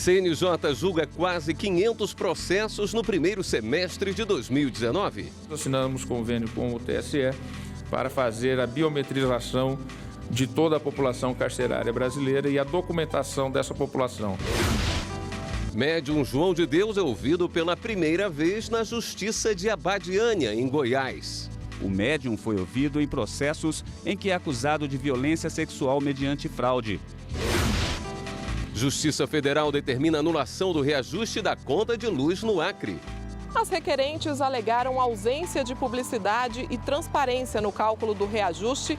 CNJ julga quase 500 processos no primeiro semestre de 2019. Assinamos convênio com o TSE para fazer a biometrização de toda a população carcerária brasileira e a documentação dessa população. Médium João de Deus é ouvido pela primeira vez na Justiça de Abadiânia, em Goiás. O médium foi ouvido em processos em que é acusado de violência sexual mediante fraude. Justiça Federal determina anulação do reajuste da conta de luz no Acre. As requerentes alegaram ausência de publicidade e transparência no cálculo do reajuste.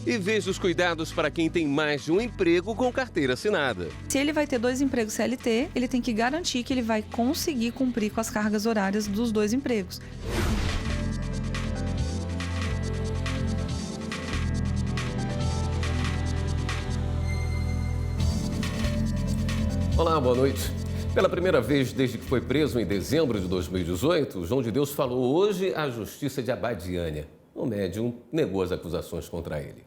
E veja os cuidados para quem tem mais de um emprego com carteira assinada. Se ele vai ter 2 empregos CLT, ele tem que garantir que ele vai conseguir cumprir com as cargas horárias dos 2 empregos. Olá, boa noite. Pela primeira vez desde que foi preso em dezembro de 2018, João de Deus falou hoje à Justiça de Abadiânia. O médium negou as acusações contra ele.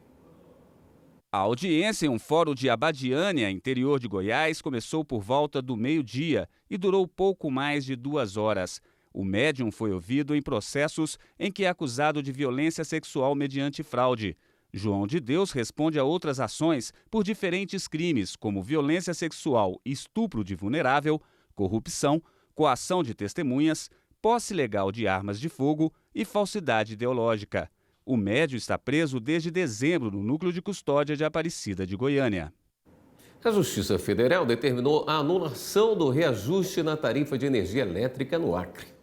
A audiência em um fórum de Abadiânia, interior de Goiás, começou por volta do meio-dia e durou pouco mais de 2 horas. O médium foi ouvido em processos em que é acusado de violência sexual mediante fraude. João de Deus responde a outras ações por diferentes crimes, como violência sexual e estupro de vulnerável, corrupção, coação de testemunhas, posse ilegal de armas de fogo e falsidade ideológica. O médium está preso desde dezembro no Núcleo de Custódia de Aparecida de Goiânia. A Justiça Federal determinou a anulação do reajuste na tarifa de energia elétrica no Acre.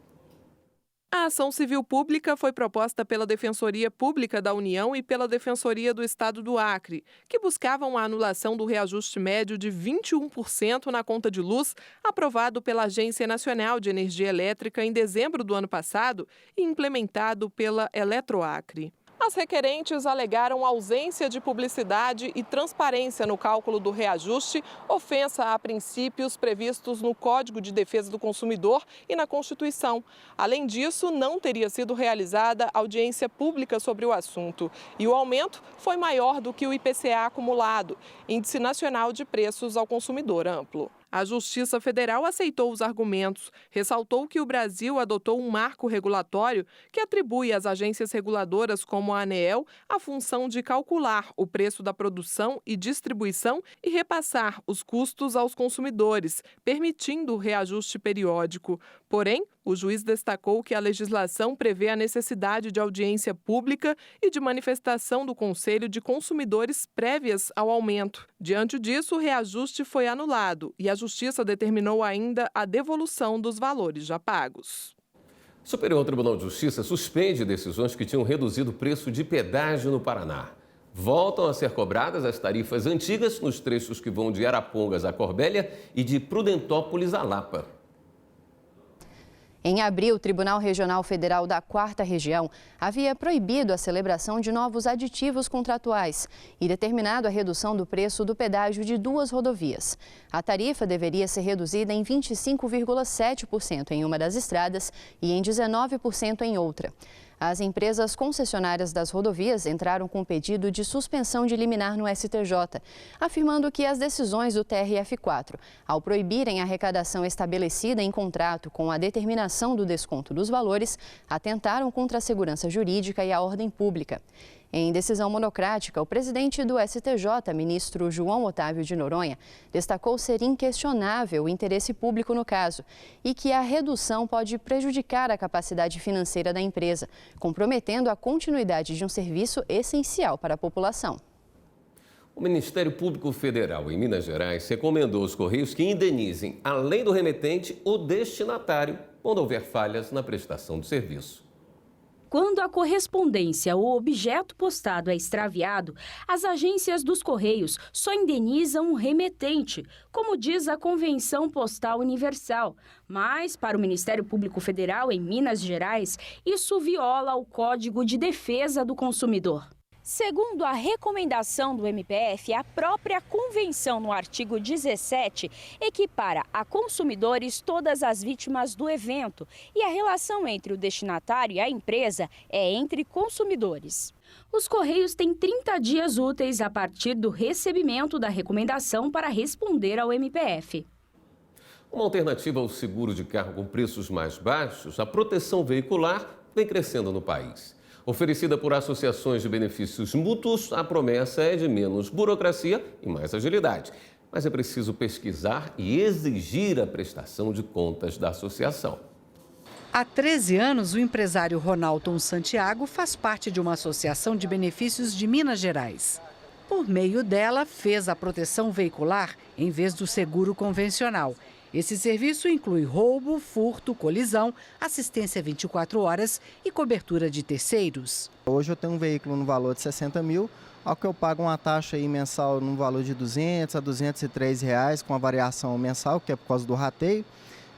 A ação civil pública foi proposta pela Defensoria Pública da União e pela Defensoria do Estado do Acre, que buscavam a anulação do reajuste médio de 21% na conta de luz, aprovado pela Agência Nacional de Energia Elétrica em dezembro do ano passado e implementado pela Eletroacre. As requerentes alegaram ausência de publicidade e transparência no cálculo do reajuste, ofensa a princípios previstos no Código de Defesa do Consumidor e na Constituição. Além disso, não teria sido realizada audiência pública sobre o assunto. E o aumento foi maior do que o IPCA acumulado, Índice Nacional de Preços ao Consumidor Amplo. A Justiça Federal aceitou os argumentos, ressaltou que o Brasil adotou um marco regulatório que atribui às agências reguladoras como a ANEEL a função de calcular o preço da produção e distribuição e repassar os custos aos consumidores, permitindo o reajuste periódico. Porém, o juiz destacou que a legislação prevê a necessidade de audiência pública e de manifestação do Conselho de Consumidores prévias ao aumento. Diante disso, o reajuste foi anulado e a Justiça determinou ainda a devolução dos valores já pagos. O Superior Tribunal de Justiça suspende decisões que tinham reduzido o preço de pedágio no Paraná. Voltam a ser cobradas as tarifas antigas nos trechos que vão de Arapongas a Corbélia e de Prudentópolis a Lapa. Em abril, o Tribunal Regional Federal da 4ª Região havia proibido a celebração de novos aditivos contratuais e determinado a redução do preço do pedágio de 2 rodovias. A tarifa deveria ser reduzida em 25,7% em uma das estradas e em 19% em outra. As empresas concessionárias das rodovias entraram com pedido de suspensão de liminar no STJ, afirmando que as decisões do TRF4, ao proibirem a arrecadação estabelecida em contrato com a determinação do desconto dos valores, atentaram contra a segurança jurídica e a ordem pública. Em decisão monocrática, o presidente do STJ, ministro João Otávio de Noronha, destacou ser inquestionável o interesse público no caso e que a redução pode prejudicar a capacidade financeira da empresa, comprometendo a continuidade de um serviço essencial para a população. O Ministério Público Federal em Minas Gerais recomendou aos Correios que indenizem, além do remetente, o destinatário, quando houver falhas na prestação do serviço. Quando a correspondência ou objeto postado é extraviado, as agências dos Correios só indenizam o remetente, como diz a Convenção Postal Universal. Mas, para o Ministério Público Federal em Minas Gerais, isso viola o Código de Defesa do Consumidor. Segundo a recomendação do MPF, a própria convenção no artigo 17 equipara a consumidores todas as vítimas do evento e a relação entre o destinatário e a empresa é entre consumidores. Os Correios têm 30 dias úteis a partir do recebimento da recomendação para responder ao MPF. Uma alternativa ao seguro de carro com preços mais baixos, a proteção veicular vem crescendo no país. Oferecida por associações de benefícios mútuos, a promessa é de menos burocracia e mais agilidade. Mas é preciso pesquisar e exigir a prestação de contas da associação. Há 13 anos, o empresário Ronalton Santiago faz parte de uma associação de benefícios de Minas Gerais. Por meio dela, fez a proteção veicular em vez do seguro convencional. Esse serviço inclui roubo, furto, colisão, assistência 24 horas e cobertura de terceiros. Hoje eu tenho um veículo no valor de 60 mil, ao que eu pago uma taxa aí mensal no valor de 200 a 203 reais, com a variação mensal, que é por causa do rateio,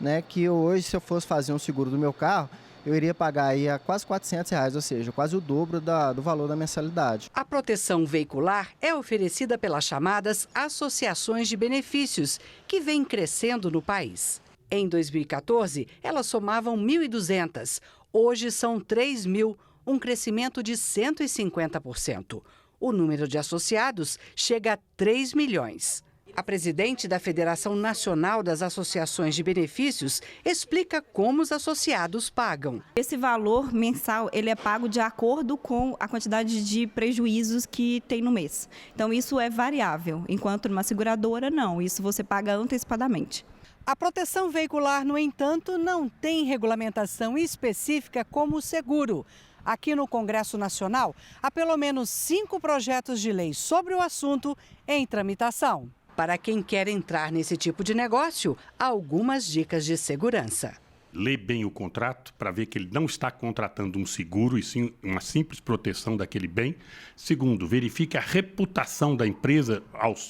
né? Que hoje, se eu fosse fazer um seguro do meu carro, eu iria pagar aí a quase 400 reais, ou seja, quase o dobro do valor da mensalidade. A proteção veicular é oferecida pelas chamadas associações de benefícios, que vêm crescendo no país. Em 2014, elas somavam 1.200. Hoje são 3.000, um crescimento de 150%. O número de associados chega a 3 milhões. A presidente da Federação Nacional das Associações de Benefícios explica como os associados pagam. Esse valor mensal ele é pago de acordo com a quantidade de prejuízos que tem no mês. Então isso é variável, enquanto numa seguradora não, isso você paga antecipadamente. A proteção veicular, no entanto, não tem regulamentação específica como o seguro. Aqui no Congresso Nacional, há pelo menos 5 projetos de lei sobre o assunto em tramitação. Para quem quer entrar nesse tipo de negócio, há algumas dicas de segurança. Lê bem o contrato para ver que ele não está contratando um seguro e sim uma simples proteção daquele bem. Segundo, verifique a reputação da empresa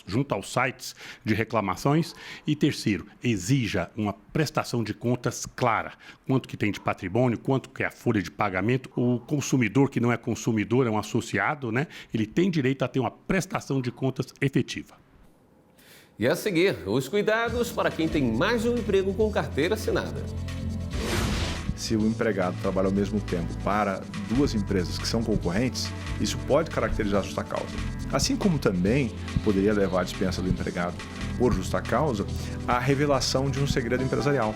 junto aos sites de reclamações. E terceiro, exija uma prestação de contas clara. Quanto que tem de patrimônio, quanto que é a folha de pagamento. O consumidor que não é consumidor, é um associado, né? Ele tem direito a ter uma prestação de contas efetiva. E a seguir, os cuidados para quem tem mais de um emprego com carteira assinada. Se o empregado trabalha ao mesmo tempo para 2 empresas que são concorrentes, isso pode caracterizar justa causa. Assim como também poderia levar à dispensa do empregado por justa causa a revelação de um segredo empresarial.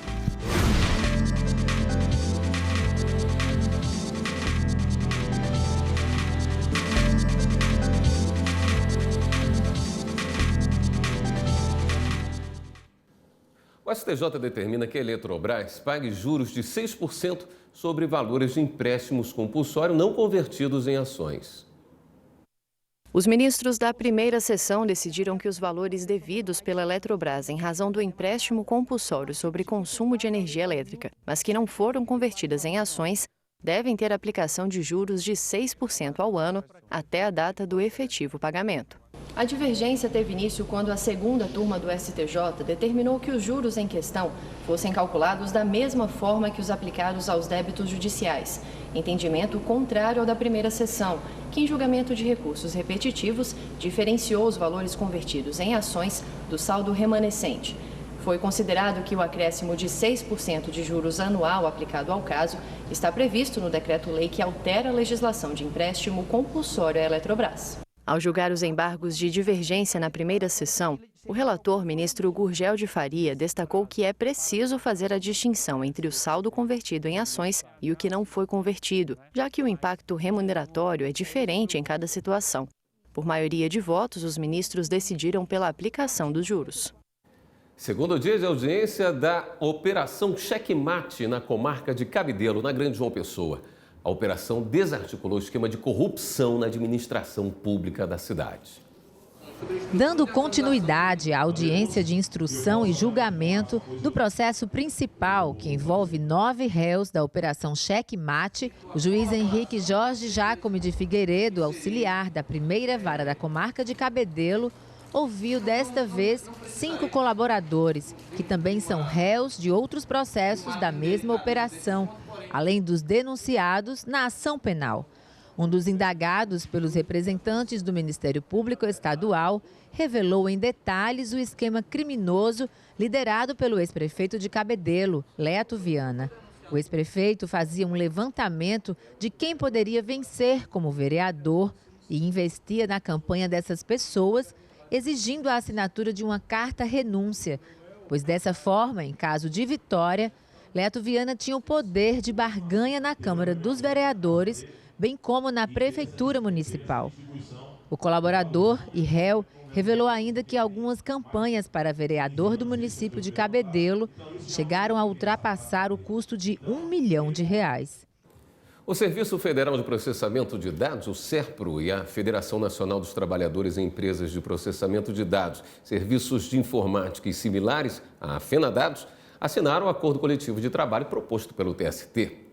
O STJ determina que a Eletrobras pague juros de 6% sobre valores de empréstimos compulsórios não convertidos em ações. Os ministros da primeira sessão decidiram que os valores devidos pela Eletrobras em razão do empréstimo compulsório sobre consumo de energia elétrica, mas que não foram convertidas em ações, devem ter aplicação de juros de 6% ao ano até a data do efetivo pagamento. A divergência teve início quando a segunda turma do STJ determinou que os juros em questão fossem calculados da mesma forma que os aplicados aos débitos judiciais, entendimento contrário ao da primeira sessão, que em julgamento de recursos repetitivos diferenciou os valores convertidos em ações do saldo remanescente. Foi considerado que o acréscimo de 6% de juros anual aplicado ao caso está previsto no decreto-lei que altera a legislação de empréstimo compulsório à Eletrobras. Ao julgar os embargos de divergência na primeira sessão, o relator, ministro Gurgel de Faria, destacou que é preciso fazer a distinção entre o saldo convertido em ações e o que não foi convertido, já que o impacto remuneratório é diferente em cada situação. Por maioria de votos, os ministros decidiram pela aplicação dos juros. Segundo dia de audiência da Operação Checkmate na comarca de Cabedelo, na Grande João Pessoa. A operação desarticulou o esquema de corrupção na administração pública da cidade. Dando continuidade à audiência de instrução e julgamento do processo principal, que envolve 9 réus da Operação Checkmate, o juiz Henrique Jorge Jacome de Figueiredo, auxiliar da primeira vara da comarca de Cabedelo, ouviu desta vez 5 colaboradores, que também são réus de outros processos da mesma operação, além dos denunciados na ação penal. Um dos indagados pelos representantes do Ministério Público Estadual revelou em detalhes o esquema criminoso liderado pelo ex-prefeito de Cabedelo, Leto Viana. O ex-prefeito fazia um levantamento de quem poderia vencer como vereador e investia na campanha dessas pessoas, exigindo a assinatura de uma carta-renúncia, pois dessa forma, em caso de vitória, Leto Viana tinha o poder de barganha na Câmara dos Vereadores, bem como na Prefeitura Municipal. O colaborador e réu revelou ainda que algumas campanhas para vereador do município de Cabedelo chegaram a ultrapassar o custo de R$1 milhão. O Serviço Federal de Processamento de Dados, o SERPRO, e a Federação Nacional dos Trabalhadores em Empresas de Processamento de Dados, Serviços de Informática e similares, a FENADADOS, assinaram o acordo coletivo de trabalho proposto pelo TST.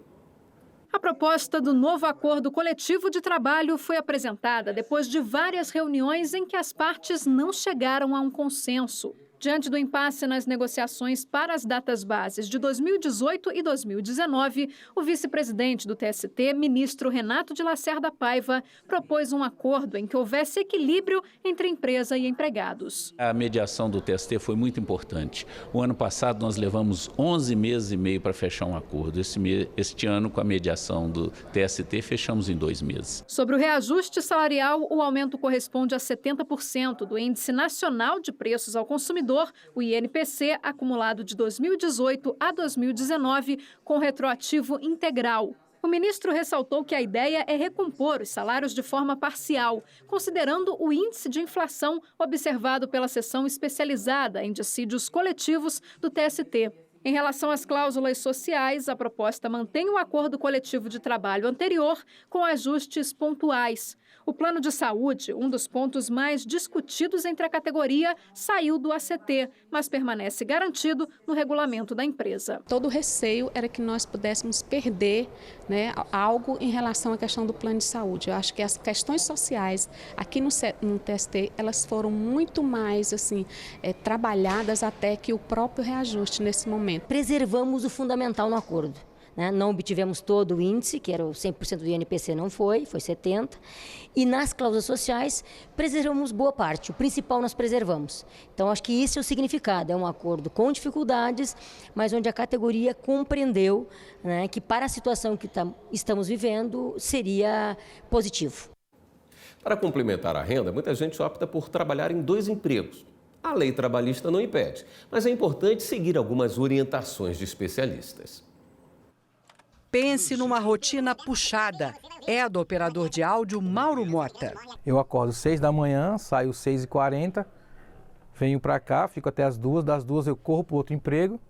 A proposta do novo acordo coletivo de trabalho foi apresentada depois de várias reuniões em que as partes não chegaram a um consenso. Diante do impasse nas negociações para as datas bases de 2018 e 2019, o vice-presidente do TST, ministro Renato de Lacerda Paiva, propôs um acordo em que houvesse equilíbrio entre empresa e empregados. A mediação do TST foi muito importante. O ano passado nós levamos 11 meses e meio para fechar um acordo. Este ano, com a mediação do TST, fechamos em 2 meses. Sobre o reajuste salarial, o aumento corresponde a 70% do Índice Nacional de Preços ao Consumidor, o INPC, acumulado de 2018 a 2019, com retroativo integral. O ministro ressaltou que a ideia é recompor os salários de forma parcial, considerando o índice de inflação observado pela seção especializada em dissídios coletivos do TST. Em relação às cláusulas sociais, a proposta mantém o acordo coletivo de trabalho anterior com ajustes pontuais. O plano de saúde, um dos pontos mais discutidos entre a categoria, saiu do ACT, mas permanece garantido no regulamento da empresa. Todo o receio era que nós pudéssemos perder, algo em relação à questão do plano de saúde. Eu acho que as questões sociais aqui no TST, elas foram muito mais trabalhadas até que o próprio reajuste nesse momento. Preservamos o fundamental no acordo. Não obtivemos todo o índice, que era o 100% do INPC, não foi 70%. E nas cláusulas sociais, preservamos boa parte. O principal nós preservamos. Então, acho que isso é o significado. É um acordo com dificuldades, mas onde a categoria compreendeu que para a situação que estamos vivendo, seria positivo. Para complementar a renda, muita gente opta por trabalhar em 2 empregos. A lei trabalhista não impede, mas é importante seguir algumas orientações de especialistas. Pense numa rotina puxada. É a do operador de áudio Mauro Mota. Eu acordo 6 da manhã, saio 6h40, venho para cá, fico até as 2, das 2 eu corro para outro emprego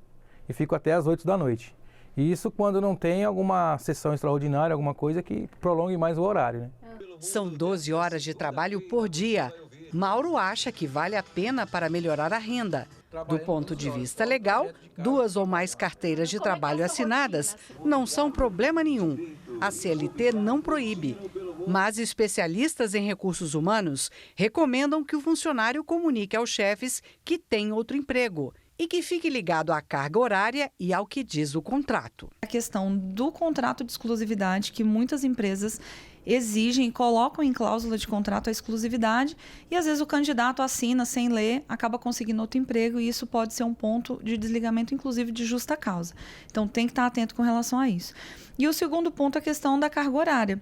e fico até as 8 da noite. E isso quando não tem alguma sessão extraordinária, alguma coisa que prolongue mais o horário. São 12 horas de trabalho por dia. Mauro acha que vale a pena para melhorar a renda. Do ponto de vista legal, 2 ou mais carteiras de trabalho assinadas não são problema nenhum. A CLT não proíbe. Mas especialistas em recursos humanos recomendam que o funcionário comunique aos chefes que tem outro emprego e que fique ligado à carga horária e ao que diz o contrato. A questão do contrato de exclusividade, que muitas empresas exigem e colocam em cláusula de contrato a exclusividade e às vezes o candidato assina sem ler, acaba conseguindo outro emprego e isso pode ser um ponto de desligamento, inclusive de justa causa. Então tem que estar atento com relação a isso. E o segundo ponto é a questão da carga horária,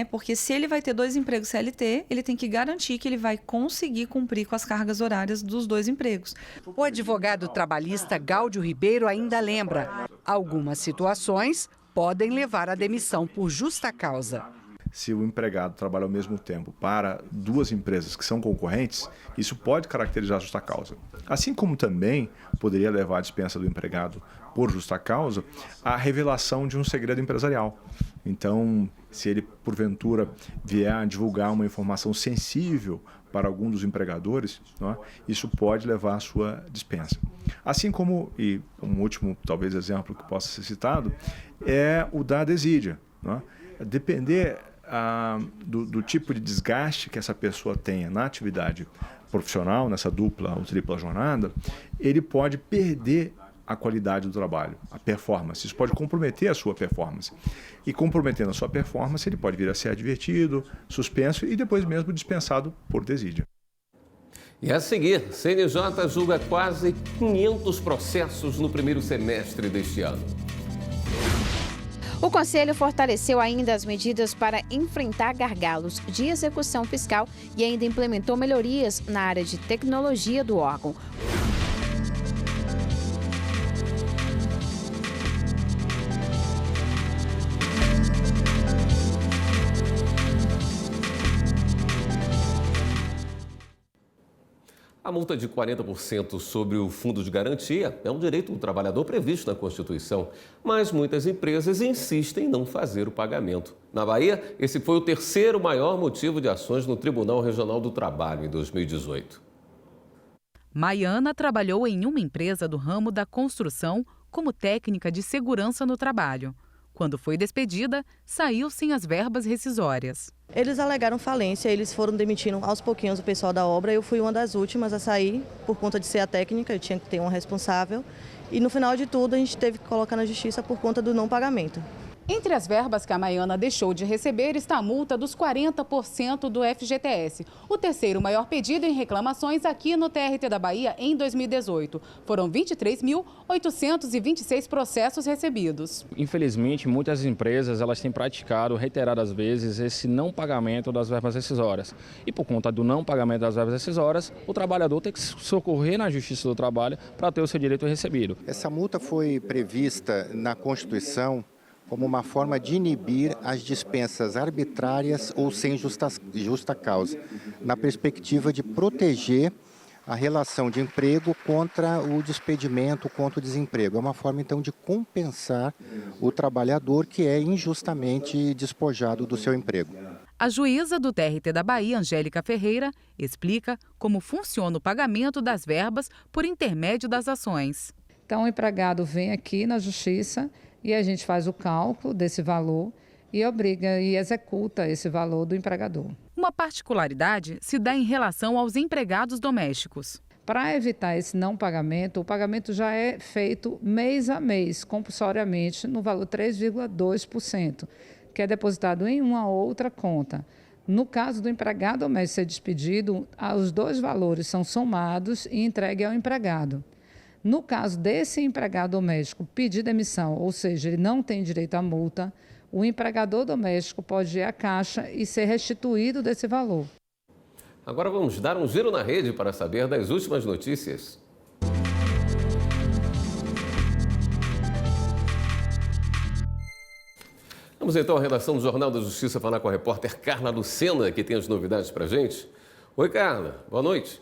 porque se ele vai ter 2 empregos CLT, ele tem que garantir que ele vai conseguir cumprir com as cargas horárias dos 2 empregos. O advogado trabalhista Gáudio Ribeiro ainda lembra, algumas situações podem levar à demissão por justa causa. Se o empregado trabalha ao mesmo tempo para 2 empresas que são concorrentes, isso pode caracterizar justa causa. Assim como também poderia levar à dispensa do empregado por justa causa a revelação de um segredo empresarial. Então, se ele, porventura, vier a divulgar uma informação sensível para algum dos empregadores, isso pode levar à sua dispensa. Assim como, e um último, talvez, exemplo que possa ser citado, é o da desídia. Depender do tipo de desgaste que essa pessoa tenha na atividade profissional, nessa dupla ou tripla jornada, ele pode perder a qualidade do trabalho, a performance. Isso pode comprometer a sua performance. E comprometendo a sua performance, ele pode vir a ser advertido, suspenso e depois mesmo dispensado por desídio. E a seguir, CNJ julga quase 500 processos no primeiro semestre deste ano. O Conselho fortaleceu ainda as medidas para enfrentar gargalos de execução fiscal e ainda implementou melhorias na área de tecnologia do órgão. A multa de 40% sobre o fundo de garantia é um direito do trabalhador previsto na Constituição, mas muitas empresas insistem em não fazer o pagamento. Na Bahia, esse foi o terceiro maior motivo de ações no Tribunal Regional do Trabalho em 2018. Maiana trabalhou em uma empresa do ramo da construção como técnica de segurança no trabalho. Quando foi despedida, saiu sem as verbas rescisórias. Eles alegaram falência, eles foram demitindo aos pouquinhos o pessoal da obra. Eu fui uma das últimas a sair por conta de ser a técnica, eu tinha que ter uma responsável. E no final de tudo a gente teve que colocar na justiça por conta do não pagamento. Entre as verbas que a Maiana deixou de receber está a multa dos 40% do FGTS. O terceiro maior pedido em reclamações aqui no TRT da Bahia em 2018. Foram 23.826 processos recebidos. Infelizmente, muitas empresas elas têm praticado reiteradas vezes esse não pagamento das verbas rescisórias. E por conta do não pagamento das verbas rescisórias, o trabalhador tem que socorrer na Justiça do Trabalho para ter o seu direito recebido. Essa multa foi prevista na Constituição como uma forma de inibir as dispensas arbitrárias ou sem justa causa, na perspectiva de proteger a relação de emprego contra o despedimento, contra o desemprego. É uma forma, então, de compensar o trabalhador que é injustamente despojado do seu emprego. A juíza do TRT da Bahia, Angélica Ferreira, explica como funciona o pagamento das verbas por intermédio das ações. Então, o empregado vem aqui na Justiça e a gente faz o cálculo desse valor e obriga e executa esse valor do empregador. Uma particularidade se dá em relação aos empregados domésticos. Para evitar esse não pagamento, o pagamento já é feito mês a mês, compulsoriamente, no valor 3,2%, que é depositado em uma outra conta. No caso do empregado doméstico ser despedido, os dois valores são somados e entregues ao empregado. No caso desse empregado doméstico pedir demissão, ou seja, ele não tem direito à multa, o empregador doméstico pode ir à Caixa e ser restituído desse valor. Agora vamos dar um giro na rede para saber das últimas notícias. Vamos então à redação do Jornal da Justiça falar com a repórter Carla Lucena, que tem as novidades para a gente. Oi, Carla. Boa noite.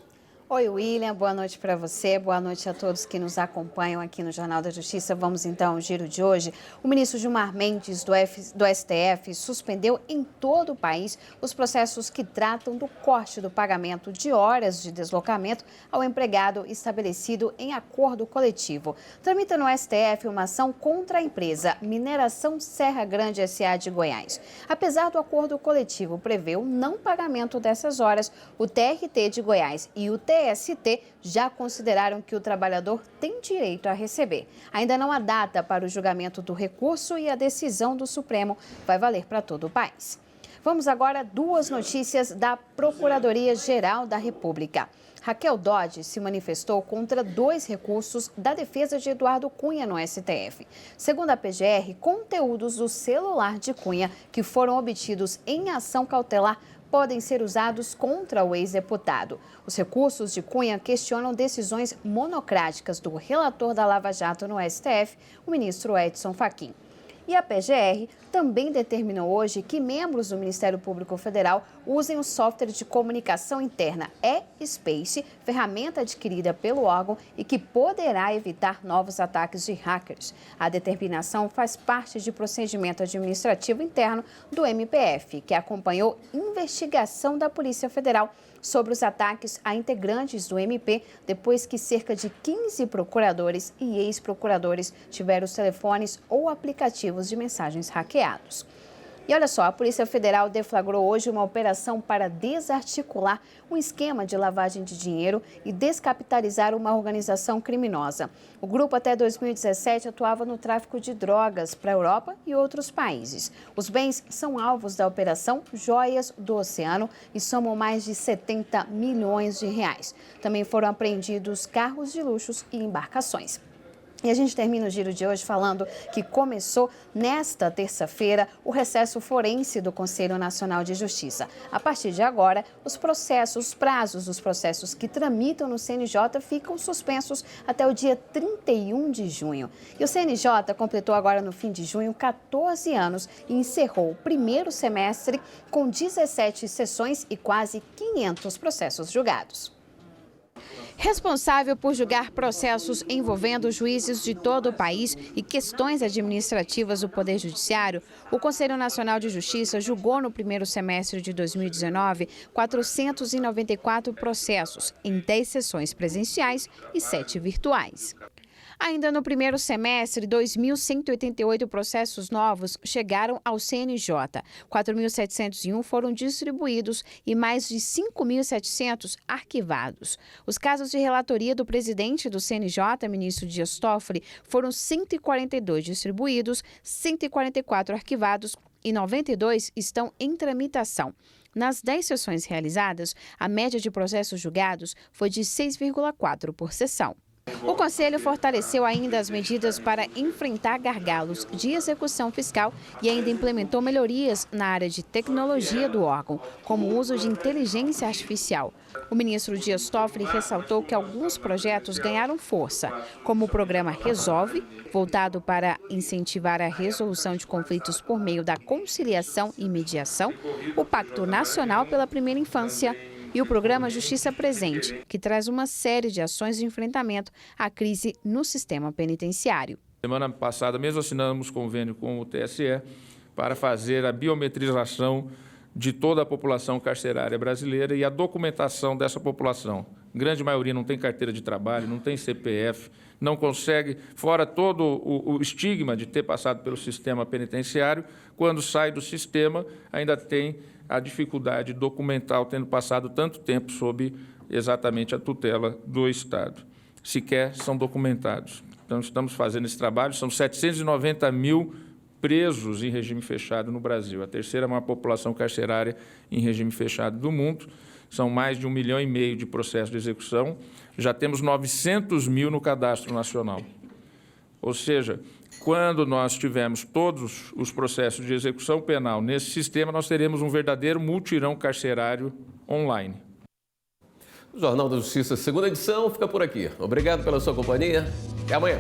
Oi, William, boa noite para você, boa noite a todos que nos acompanham aqui no Jornal da Justiça. Vamos então ao giro de hoje. O ministro Gilmar Mendes, do STF, suspendeu em todo o país os processos que tratam do corte do pagamento de horas de deslocamento ao empregado estabelecido em acordo coletivo. Tramita no STF uma ação contra a empresa Mineração Serra Grande S.A. de Goiás. Apesar do acordo coletivo prever o não pagamento dessas horas, o TRT de Goiás e o TST já consideraram que o trabalhador tem direito a receber. Ainda não há data para o julgamento do recurso e a decisão do Supremo vai valer para todo o país. Vamos agora a duas notícias da Procuradoria-Geral da República. Raquel Dodge se manifestou contra 2 recursos da defesa de Eduardo Cunha no STF. Segundo a PGR, conteúdos do celular de Cunha que foram obtidos em ação cautelar podem ser usados contra o ex-deputado. Os recursos de Cunha questionam decisões monocráticas do relator da Lava Jato no STF, o ministro Edson Fachin. E a PGR também determinou hoje que membros do Ministério Público Federal usem o software de comunicação interna eSpace, ferramenta adquirida pelo órgão e que poderá evitar novos ataques de hackers. A determinação faz parte de procedimento administrativo interno do MPF, que acompanhou investigação da Polícia Federal sobre os ataques a integrantes do MP, depois que cerca de 15 procuradores e ex-procuradores tiveram os telefones ou aplicativos de mensagens hackeados. E olha só, a Polícia Federal deflagrou hoje uma operação para desarticular um esquema de lavagem de dinheiro e descapitalizar uma organização criminosa. O grupo até 2017 atuava no tráfico de drogas para a Europa e outros países. Os bens são alvos da operação Joias do Oceano e somam mais de 70 milhões de reais. Também foram apreendidos carros de luxos e embarcações. E a gente termina o giro de hoje falando que começou nesta terça-feira o recesso forense do Conselho Nacional de Justiça. A partir de agora, os prazos dos processos que tramitam no CNJ ficam suspensos até o dia 31 de junho. E o CNJ completou agora no fim de junho 14 anos e encerrou o primeiro semestre com 17 sessões e quase 500 processos julgados. Responsável por julgar processos envolvendo juízes de todo o país e questões administrativas do Poder Judiciário, o Conselho Nacional de Justiça julgou no primeiro semestre de 2019 494 processos, em 10 sessões presenciais e 7 virtuais. Ainda no primeiro semestre, 2.188 processos novos chegaram ao CNJ. 4.701 foram distribuídos e mais de 5.700 arquivados. Os casos de relatoria do presidente do CNJ, ministro Dias Toffoli, foram 142 distribuídos, 144 arquivados e 92 estão em tramitação. Nas 10 sessões realizadas, a média de processos julgados foi de 6,4 por sessão. O Conselho fortaleceu ainda as medidas para enfrentar gargalos de execução fiscal e ainda implementou melhorias na área de tecnologia do órgão, como o uso de inteligência artificial. O ministro Dias Toffoli ressaltou que alguns projetos ganharam força, como o programa Resolve, voltado para incentivar a resolução de conflitos por meio da conciliação e mediação, o Pacto Nacional pela Primeira Infância e o programa Justiça Presente, que traz uma série de ações de enfrentamento à crise no sistema penitenciário. Semana passada mesmo assinamos convênio com o TSE para fazer a biometrização de toda a população carcerária brasileira e a documentação dessa população. Grande maioria não tem carteira de trabalho, não tem CPF, não consegue, fora todo o estigma de ter passado pelo sistema penitenciário, quando sai do sistema ainda tem a dificuldade documental, tendo passado tanto tempo sob exatamente a tutela do Estado. Sequer são documentados. Então, estamos fazendo esse trabalho, são 790 mil presos em regime fechado no Brasil, a terceira maior população carcerária em regime fechado do mundo. São mais de 1,5 milhão de processos de execução, já temos 900 mil no Cadastro Nacional. Ou seja, quando nós tivermos todos os processos de execução penal nesse sistema, nós teremos um verdadeiro mutirão carcerário online. O Jornal da Justiça, segunda edição, fica por aqui. Obrigado pela sua companhia. Até amanhã.